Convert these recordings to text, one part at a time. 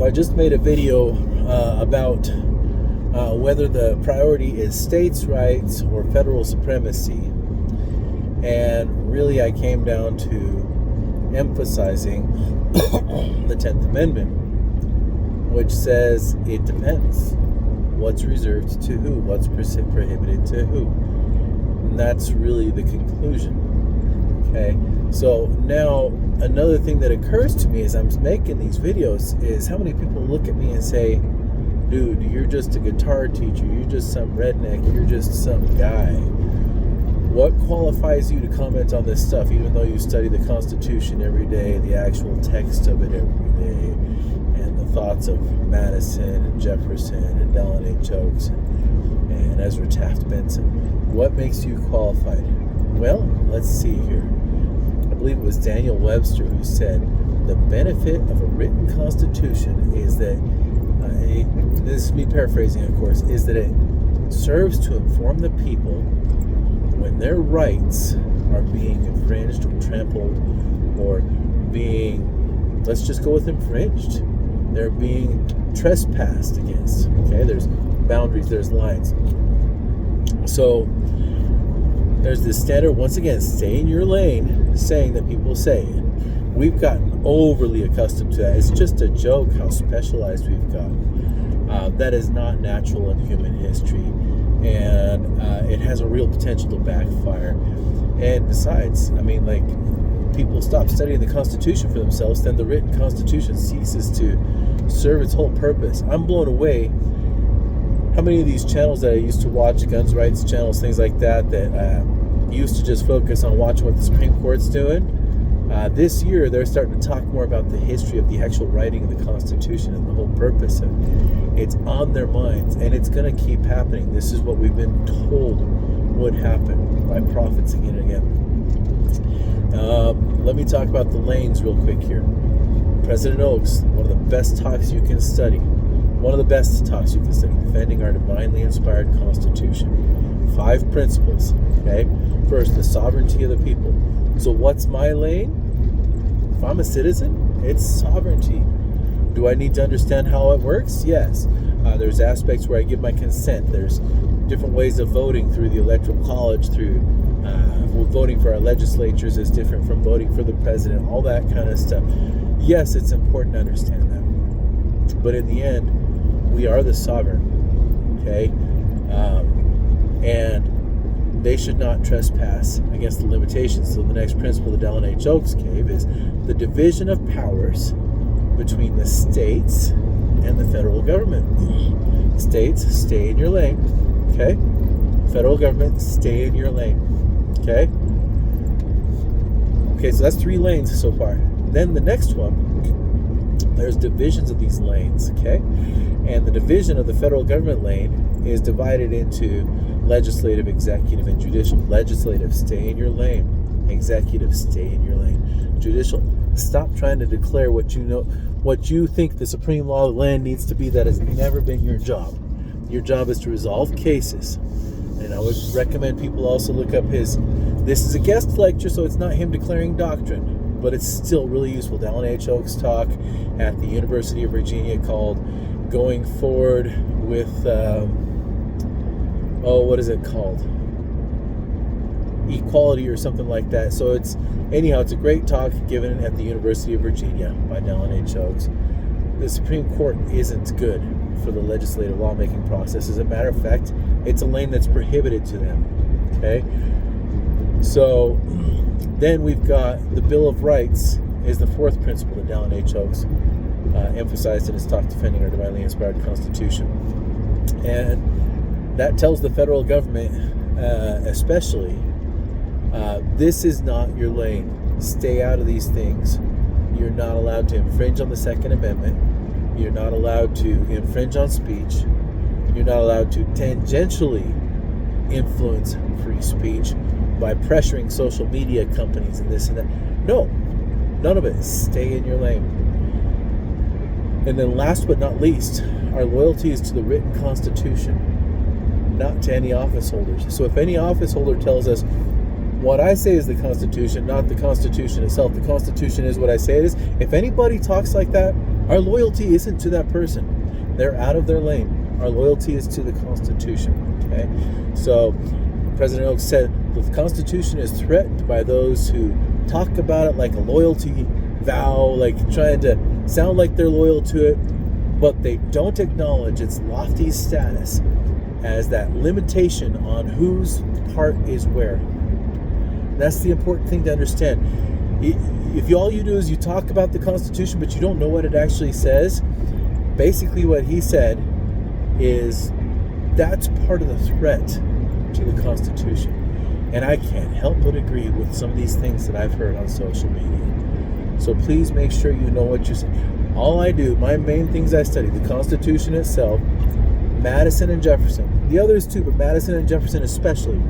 So I just made a video about whether the priority is states' rights or federal supremacy. And really I came down to emphasizing the 10th Amendment, which says it depends. What's reserved to who? What's prohibited to who? And that's really the conclusion. Okay, so now another thing that occurs to me as I'm making these videos is how many people look at me and say, dude, you're just a guitar teacher, you're just some redneck, you're just some guy. What qualifies you to comment on this stuff, even though you study the Constitution every day, the actual text of it every day, and the thoughts of Madison and Jefferson and Dallin H. Oaks and Ezra Taft Benson? What makes you qualified? Well, let's see here. I believe it was Daniel Webster who said, the benefit of a written constitution is that, this is me paraphrasing of course, is that it serves to inform the people when their rights are being infringed or trampled or being, let's just go with infringed, they're being trespassed against. Okay, there's boundaries, there's lines. So there's this standard, once again, stay in your lane saying that people say. We've gotten overly accustomed to that. It's just a joke how specialized we've got. That is not natural in human history, and it has a real potential to backfire. And besides, I mean, like, people stop studying the Constitution for themselves, then the written Constitution ceases to serve its whole purpose. I'm blown away how many of these channels that I used to watch, guns rights channels, things like that, that used to just focus on watching what the Supreme Court's doing. This year, they're starting to talk more about the history of the actual writing of the Constitution and the whole purpose of it. It's on their minds, and it's going to keep happening. This is what we've been told would happen by prophets again and again. Let me talk about the lanes real quick here. President Oaks, one of the best talks you can study. One of the best talks you can study. Defending our divinely inspired Constitution. 5 principles, okay? First, the sovereignty of the people. So what's my lane? If I'm a citizen, it's sovereignty. Do I need to understand how it works? Yes. There's aspects where I give my consent. There's different ways of voting through the Electoral College, through voting for our legislatures is different from voting for the president, all that kind of stuff. Yes, it's important to understand that. But in the end, we are the sovereign, okay? And they should not trespass against the limitations. So the next principle that Dallin H. Oaks gave is the division of powers between the states and the federal government. States, stay in your lane, okay? Federal government, stay in your lane, okay? Okay, so that's 3 lanes so far. Then the next one, there's divisions of these lanes, okay? And the division of the federal government lane is divided into legislative, executive, and judicial. Legislative, stay in your lane. Executive, stay in your lane. Judicial, stop trying to declare what you know, what you think the supreme law of the land needs to be. That has never been your job. Your job is to resolve cases. And I would recommend people also look up his, this is a guest lecture, so it's not him declaring doctrine, but it's still really useful. Dallin H. Oaks talk at the University of Virginia called Going Forward with, what is it called? Equality or something like that. So it's a great talk given at the University of Virginia by Dallin H. Oaks. The Supreme Court isn't good for the legislative lawmaking process. As a matter of fact, it's a lane that's prohibited to them. Okay? So then we've got the Bill of Rights is the 4th principle that Dallin H. Oaks emphasized in his talk defending our divinely inspired Constitution. And that tells the federal government, especially, this is not your lane. Stay out of these things. You're not allowed to infringe on the Second Amendment. You're not allowed to infringe on speech. You're not allowed to tangentially influence free speech by pressuring social media companies and this and that. No, none of it. Stay in your lane. And then last but not least, our loyalty is to the written Constitution, not to any office holders. So if any office holder tells us, what I say is the Constitution, not the Constitution itself. The Constitution is what I say it is. If anybody talks like that, Our loyalty isn't to that person. They're out of their lane. Our loyalty is to the Constitution. Okay? So President Oaks said the Constitution is threatened by those who talk about it like a loyalty vow, like trying to sound like they're loyal to it, but they don't acknowledge its lofty status as that limitation on whose part is where. That's the important thing to understand. If all you do is you talk about the Constitution, but you don't know what it actually says, basically what he said is that's part of the threat to the Constitution. And I can't help but agree with some of these things that I've heard on social media. So please make sure you know what you're saying. All I do, my main things I study, the Constitution itself, Madison and Jefferson. The others too, but Madison and Jefferson especially,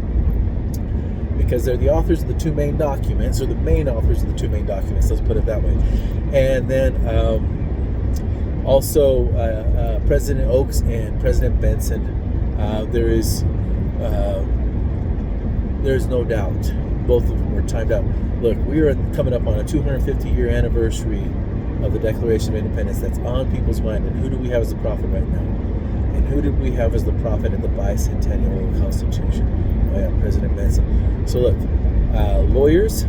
because they're the authors of the two main documents, or the main authors of the two main documents, let's put it that way. And then also President Oaks and President Benson. There's no doubt both of them were timed out. Look, we are coming up on a 250-year anniversary of the Declaration of Independence. That's on people's mind. And who do we have as the prophet right now? And who did we have as the prophet at the bicentennial of the Constitution? Oh yeah, President Benson. So look, lawyers,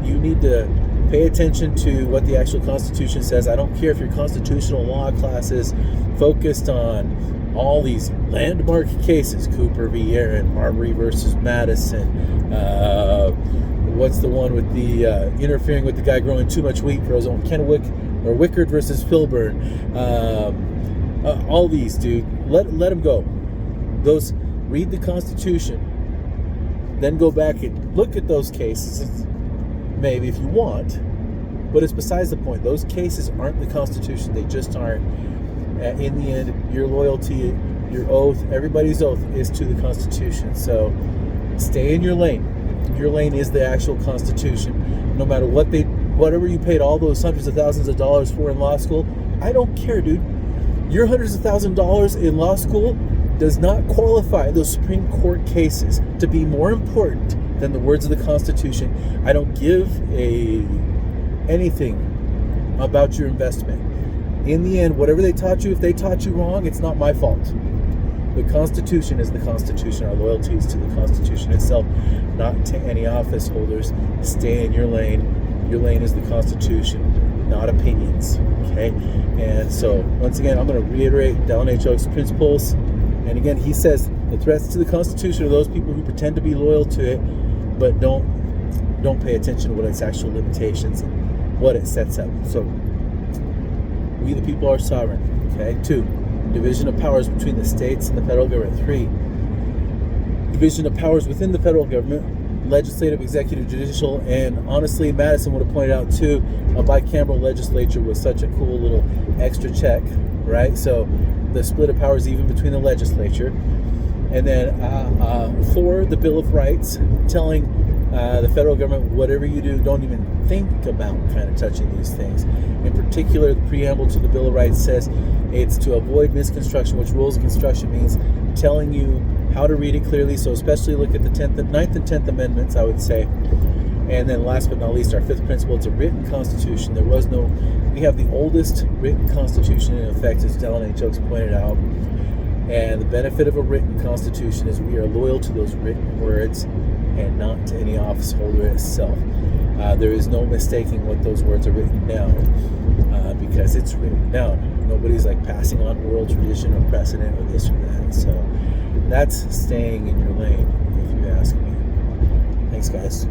you need to pay attention to what the actual Constitution says. I don't care if your constitutional law class is focused on all these landmark cases, Cooper v. Aaron, Marbury versus Madison, what's the one with the interfering with the guy growing too much wheat for his own, Kennewick, or Wickard versus Filburn, all these, dude, let them go. Those, read the Constitution, then go back and look at those cases, maybe if you want, but it's besides the point. Those cases aren't the Constitution. They just aren't. In the end, your loyalty, your oath, everybody's oath is to the Constitution. So stay in your lane. Your lane is the actual Constitution. No matter whatever you paid all those hundreds of thousands of dollars for in law school, I don't care, dude. Your hundreds of thousands of dollars in law school does not qualify those Supreme Court cases to be more important than the words of the Constitution. I don't give anything about your investment. In the end, whatever they taught you, if they taught you wrong, it's not my fault. The Constitution is the Constitution. Our loyalty is to the Constitution itself, not to any office holders. Stay in your lane. Your lane is the Constitution, not opinions. Okay? And so, once again, I'm going to reiterate Dallin H. Oaks' principles. And again, he says the threats to the Constitution are those people who pretend to be loyal to it, but don't pay attention to what its actual limitations and what it sets up. So, we the people are sovereign. Okay? 2, division of powers between the states and the federal government. 3, division of powers within the federal government, legislative, executive, judicial, and honestly, Madison would have pointed out too, a bicameral legislature was such a cool little extra check, right? So the split of powers even between the legislature. And then 4, the Bill of Rights, telling the federal government, whatever you do, don't even think about kind of touching these things. In particular, the preamble to the Bill of Rights says it's to avoid misconstruction, which rules of construction means telling you how to read it clearly. So especially look at the 9th and 10th Amendments, I would say. And then last but not least, our 5th principle, it's a written constitution. We have the oldest written constitution in effect, as Dallin H. Oaks pointed out. And the benefit of a written constitution is we are loyal to those written words and not to any office holder itself. There is no mistaking what those words are written down because it's written down. Nobody's like passing on oral tradition or precedent or this or that. So that's staying in your lane, if you ask me. Thanks, guys.